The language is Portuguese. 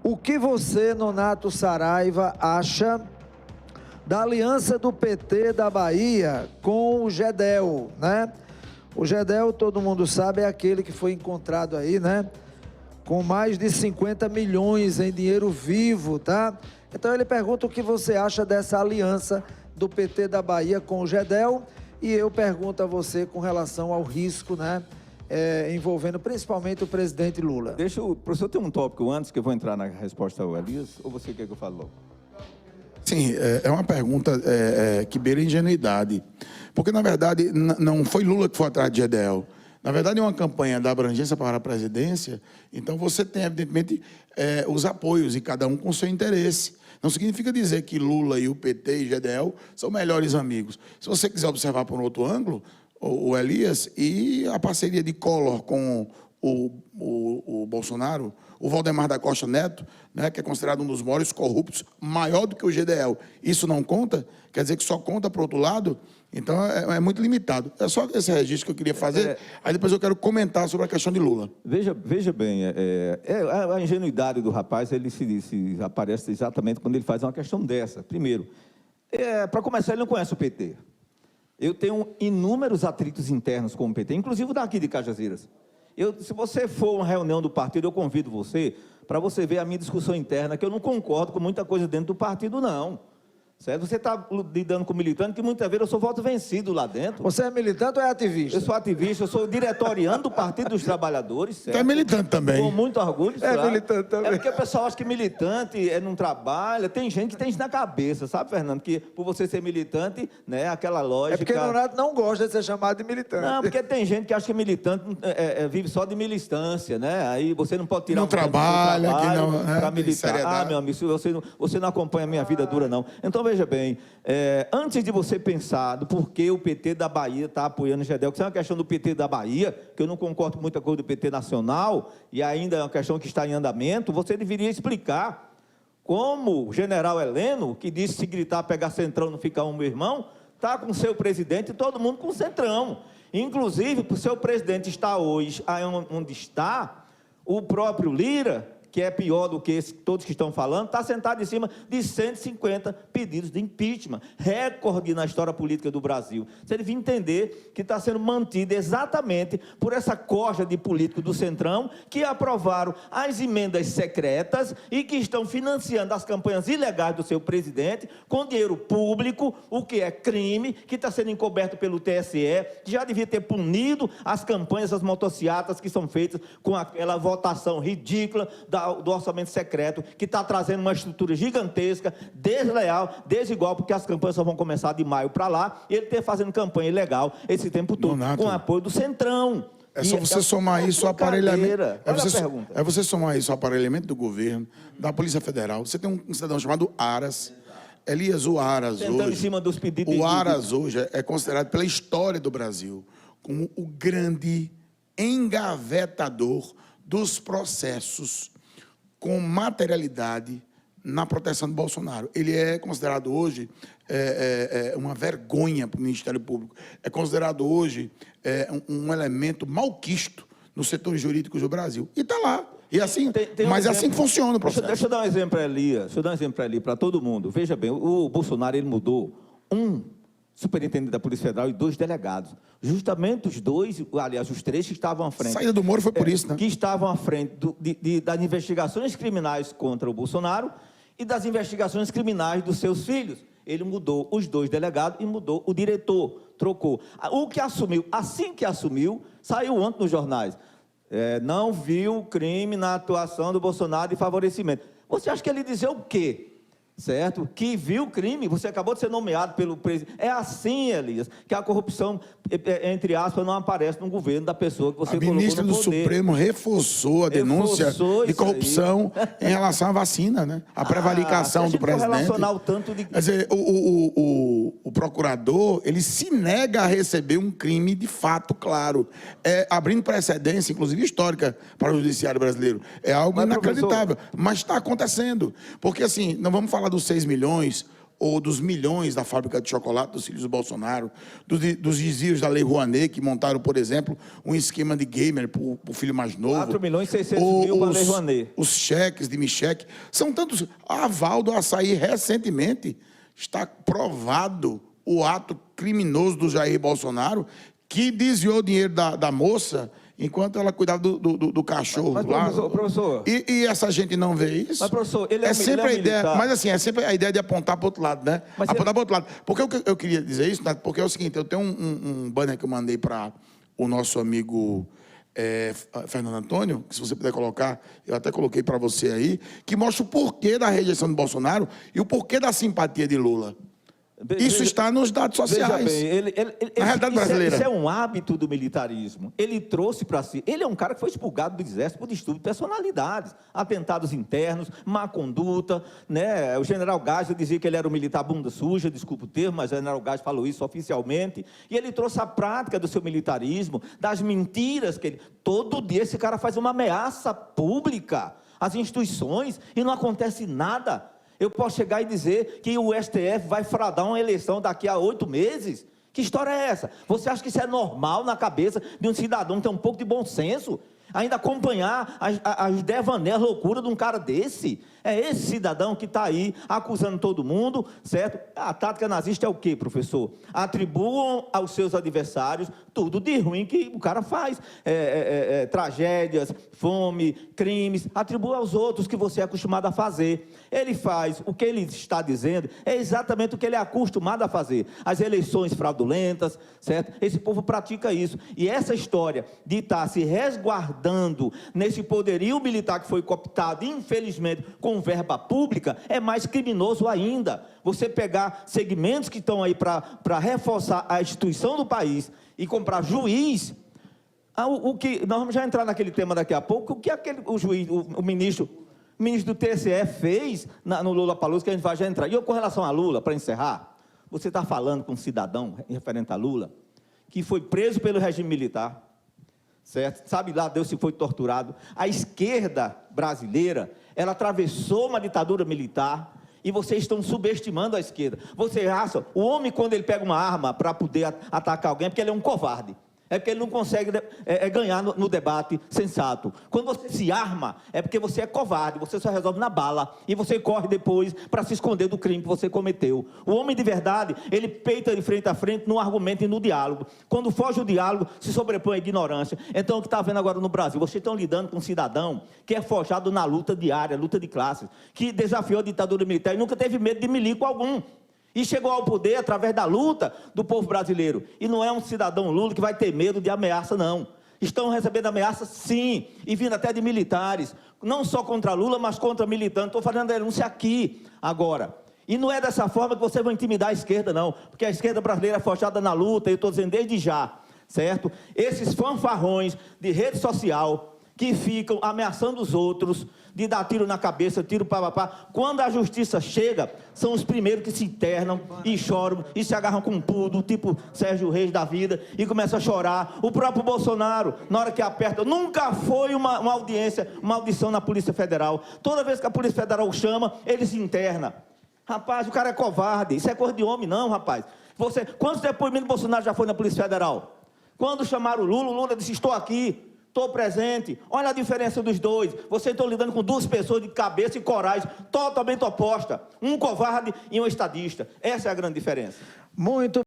O que você, Nonato Saraiva, acha da aliança do PT da Bahia com o Gedel, né? O Gedel, todo mundo sabe, é aquele que foi encontrado aí, né? Com mais de 50 milhões em dinheiro vivo, tá? Então ele pergunta o que você acha dessa aliança do PT da Bahia com o Gedel, e eu pergunto a você com relação ao risco, né? Envolvendo principalmente o presidente Lula. Deixa o professor ter um tópico antes, que eu vou entrar na resposta ao Elias, ou você quer que eu fale logo? Sim, é uma pergunta que beira ingenuidade. Porque, na verdade, não foi Lula que foi atrás de Gedel. Na verdade, é uma campanha da abrangência para a presidência, então você tem, evidentemente, os apoios, e cada um com seu interesse. Não significa dizer que Lula e o PT e Gedel são melhores amigos. Se você quiser observar por um outro ângulo, o Elias, e a parceria de Collor com o Bolsonaro, o Valdemar da Costa Neto, né, que é considerado um dos maiores corruptos, maior do que o GDL, isso não conta? Quer dizer que só conta para o outro lado? Então, é muito limitado. É só esse registro que eu queria fazer, aí depois eu quero comentar sobre a questão de Lula. Veja bem, a ingenuidade do rapaz, ele se aparece exatamente quando ele faz uma questão dessa. Primeiro, para começar, ele não conhece o PT. Eu tenho inúmeros atritos internos com o PT, inclusive daqui de Cajazeiras. Se você for a uma reunião do partido, eu convido você para você ver a minha discussão interna, que eu não concordo com muita coisa dentro do partido, não. Certo? Você está lidando com militante, que muitas vezes eu sou voto vencido lá dentro. Você é militante ou é ativista? Eu sou ativista, eu sou diretoriando do Partido dos Trabalhadores, certo? Você é militante também. Com muito orgulho, claro. Militante também. É porque o pessoal acha que militante não trabalha. Tem gente que tem isso na cabeça, sabe, Fernando? Que por você ser militante, né, aquela lógica... É porque o Nonato não gosta de ser chamado de militante. Não, porque tem gente que acha que militante vive só de militância, né? Aí você não pode tirar... Não trabalha, que não... Para militar. Meu amigo, você não acompanha a minha vida dura, não. Então, veja bem, antes de você pensar do porquê o PT da Bahia está apoiando o Gedel, que isso é uma questão do PT da Bahia, que eu não concordo com muita coisa do PT nacional, e ainda é uma questão que está em andamento, você deveria explicar como o general Heleno, que disse se gritar, pegar centrão, não ficar meu irmão, está com o seu presidente e todo mundo com o centrão. Inclusive, o seu presidente está hoje onde está, o próprio Lira, que é pior do que todos que estão falando, está sentado em cima de 150 pedidos de impeachment, recorde na história política do Brasil. Você deve entender que está sendo mantido exatamente por essa corja de políticos do Centrão que aprovaram as emendas secretas e que estão financiando as campanhas ilegais do seu presidente com dinheiro público, o que é crime, que está sendo encoberto pelo TSE, que já devia ter punido as campanhas, as motocicletas que são feitas com aquela votação ridícula do orçamento secreto, que está trazendo uma estrutura gigantesca, desleal, desigual, porque as campanhas só vão começar de maio para lá, e ele está fazendo campanha ilegal esse tempo todo, Nonato, com apoio do Centrão. É só você somar isso ao aparelhamento. É você somar isso ao aparelhamento do governo, da Polícia Federal. Você tem um cidadão chamado Aras. Elias, o Aras hoje... em cima dos pedidos o Aras hoje é considerado pela história do Brasil como o grande engavetador dos processos com materialidade na proteção do Bolsonaro. Ele é considerado hoje uma vergonha para o Ministério Público. É considerado hoje um elemento malquisto nos setores jurídicos do Brasil. E está lá. E assim, mas é assim que funciona o processo. Deixa eu dar um exemplo para Elias, para todo mundo. Veja bem, o Bolsonaro ele mudou superintendente da Polícia Federal e 2 delegados. Justamente os 2, aliás, os 3 que estavam à frente... A saída do Moro foi por isso, né? Que estavam à frente das investigações criminais contra o Bolsonaro e das investigações criminais dos seus filhos. Ele mudou os 2 delegados e mudou o diretor, trocou. O que assumiu, assim que assumiu, saiu ontem nos jornais. Não viu crime na atuação do Bolsonaro de favorecimento. Você acha que ele dizer o quê? Certo? Que viu crime, você acabou de ser nomeado pelo presidente. É assim, Elias, que a corrupção, entre aspas, não aparece no governo da pessoa que você colocou no poder. A ministra do Supremo reforçou a denúncia de corrupção em relação à vacina, né? A prevaricação do presidente. Relacionar o tanto de... Quer dizer, o procurador, ele se nega a receber um crime de fato, claro. Abrindo precedência, inclusive histórica, para o judiciário brasileiro. É algo inacreditável, mas está acontecendo. Porque, assim, não vamos falar dos 6 milhões ou dos milhões da fábrica de chocolate dos filhos do Bolsonaro, dos desvios da Lei Rouanet, que montaram, por exemplo, um esquema de gamer para o filho mais novo. 4.600.000 para a Lei Rouanet. Os cheques de Micheque. São tantos. A Aval do Açaí, recentemente, está provado o ato criminoso do Jair Bolsonaro, que desviou o dinheiro da moça enquanto ela cuidava do cachorro. Mas, lá. professor... E essa gente não vê isso? Mas, professor, ele é sempre ele é a ideia, militar. mas assim, é sempre a ideia de apontar para o outro lado, né? Mas apontar para o outro lado. Por que eu queria dizer isso? Né? Porque é o seguinte, eu tenho um banner que eu mandei para o nosso amigo Fernando Antônio, que se você puder colocar, eu até coloquei para você aí, que mostra o porquê da rejeição de Bolsonaro e o porquê da simpatia de Lula. Isso está nos dados sociais. Veja bem, na realidade brasileira. Isso é um hábito do militarismo. Ele trouxe para si... Ele é um cara que foi expurgado do exército por distúrbio de personalidades, atentados internos, má conduta, né? O general Gás dizia que ele era um militar bunda suja, desculpa o termo, mas o general Gás falou isso oficialmente, e ele trouxe a prática do seu militarismo, das mentiras que ele... Todo dia esse cara faz uma ameaça pública às instituições e não acontece nada. Eu posso chegar e dizer que o STF vai fraudar uma eleição daqui a 8 meses? Que história é essa? Você acha que isso é normal na cabeça de um cidadão que tem um pouco de bom senso? Ainda acompanhar as devaneias, a loucura de um cara desse? É esse cidadão que está aí acusando todo mundo, certo? A tática nazista é o quê, professor? Atribuam aos seus adversários tudo de ruim que o cara faz. Tragédias, fome, crimes. Atribua aos outros que você é acostumado a fazer. Ele faz o que ele está dizendo, é exatamente o que ele é acostumado a fazer. As eleições fraudulentas, certo? Esse povo pratica isso. E essa história de estar se resguardando nesse poderio militar que foi cooptado, infelizmente, com verba pública, é mais criminoso ainda. Você pegar segmentos que estão aí para reforçar a instituição do país e comprar juiz, nós vamos já entrar naquele tema daqui a pouco, o que o juiz, o ministro do TSE fez no Lula Palusa, que a gente vai já entrar. E com relação a Lula, para encerrar, você está falando com um cidadão referente a Lula, que foi preso pelo regime militar, certo? Sabe lá Deus se foi torturado. A esquerda brasileira, ela atravessou uma ditadura militar e vocês estão subestimando a esquerda. Vocês acham, o homem quando ele pega uma arma para poder atacar alguém, é porque ele é um covarde. É porque ele não consegue ganhar no debate sensato. Quando você se arma, é porque você é covarde, você só resolve na bala, e você corre depois para se esconder do crime que você cometeu. O homem de verdade, ele peita de frente a frente no argumento e no diálogo. Quando foge o diálogo, se sobrepõe a ignorância. Então, o que está vendo agora no Brasil? Vocês estão lidando com um cidadão que é forjado na luta diária, luta de classes, que desafiou a ditadura militar e nunca teve medo de milico algum. E chegou ao poder através da luta do povo brasileiro. E não é um cidadão Lula que vai ter medo de ameaça, não. Estão recebendo ameaça, sim, e vindo até de militares. Não só contra Lula, mas contra militantes. Estou fazendo a denúncia aqui, agora. E não é dessa forma que você vai intimidar a esquerda, não. Porque a esquerda brasileira é forjada na luta, eu estou dizendo desde já, certo? Esses fanfarrões de rede social que ficam ameaçando os outros, de dar tiro na cabeça, tiro papapá. Quando a justiça chega, são os primeiros que se internam e choram e se agarram com tudo, tipo Sérgio Reis da vida, e começam a chorar. O próprio Bolsonaro, na hora que aperta, nunca foi uma audição na Polícia Federal. Toda vez que a Polícia Federal o chama, ele se interna. Rapaz, o cara é covarde, isso é coisa de homem não, rapaz. Quantos depoimentos do Bolsonaro já foi na Polícia Federal? Quando chamaram o Lula disse, estou aqui. Estou presente. Olha a diferença dos dois. Vocês estão lidando com duas pessoas de cabeça e coragem totalmente opostas. Um covarde e um estadista. Essa é a grande diferença. Muito